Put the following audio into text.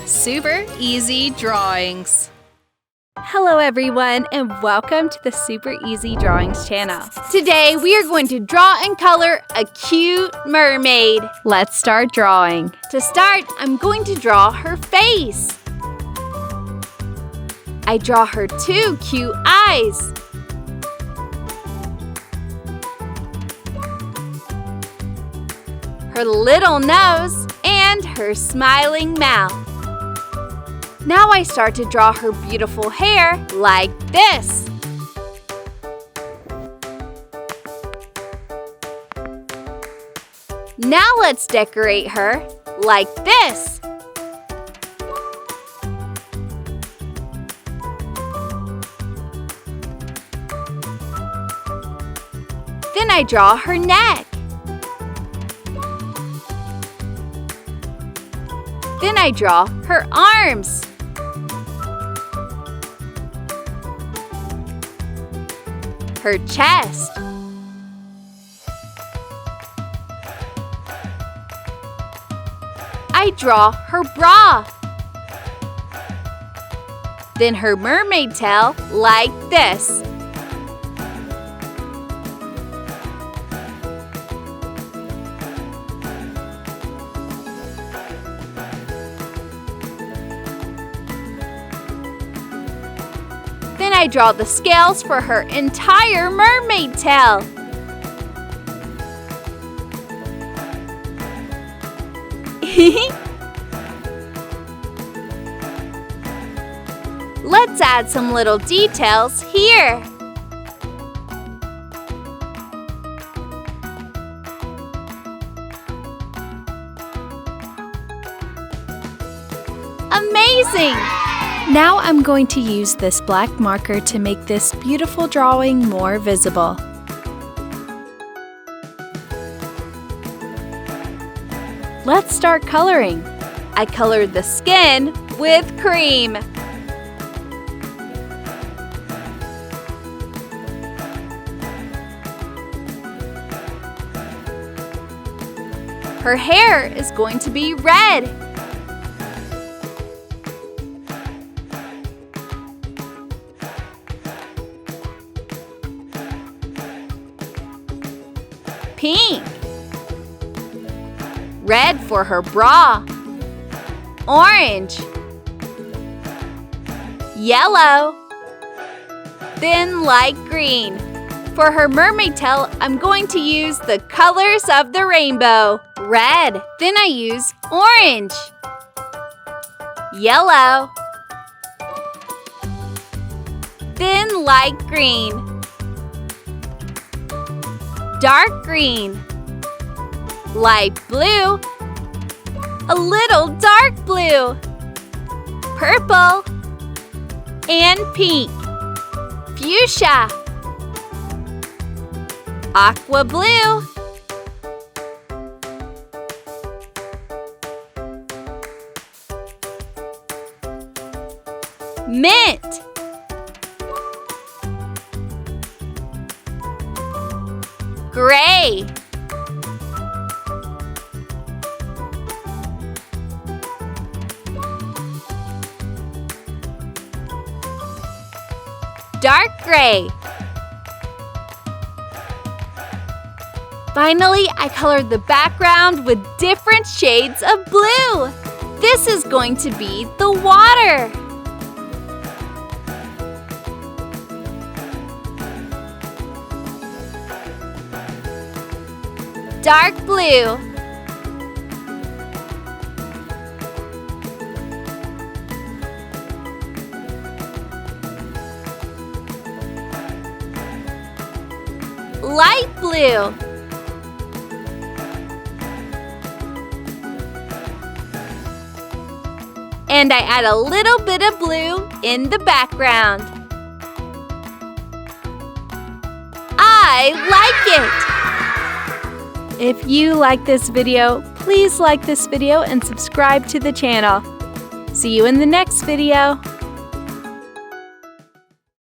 Super Easy Drawings. Hello everyone and welcome to the Super Easy Drawings channel. Today we are going to draw and color a cute mermaid. Let's start drawing. To start, I'm going to draw her face. I draw her two cute eyes. Her little nose and her smiling mouth. Now I start to draw her beautiful hair like this. Now let's decorate her like this. Then I draw her neck. Then I draw her arms. Her chest. I draw her bra. Then her mermaid tail like this. Then I draw the scales for her entire mermaid tail. Let's add some little details here. Amazing! Now I'm going to use this black marker to make this beautiful drawing more visible. Let's start coloring. I colored the skin with cream. Her hair is going to be red. Pink. Red for her bra. Orange. Yellow. Then light green. For her mermaid tail, I'm going to use the colors of the rainbow. Red. Then I use orange. Yellow. Then light green. Dark green, light blue, a little dark blue, purple, and pink, fuchsia, aqua blue, mint, gray, dark gray. Finally, I colored the background with different shades of blue. This is going to be the water. Dark blue. Light blue. And I add a little bit of blue in the background. I like it! If you like this video, please like this video and subscribe to the channel. See you in the next video.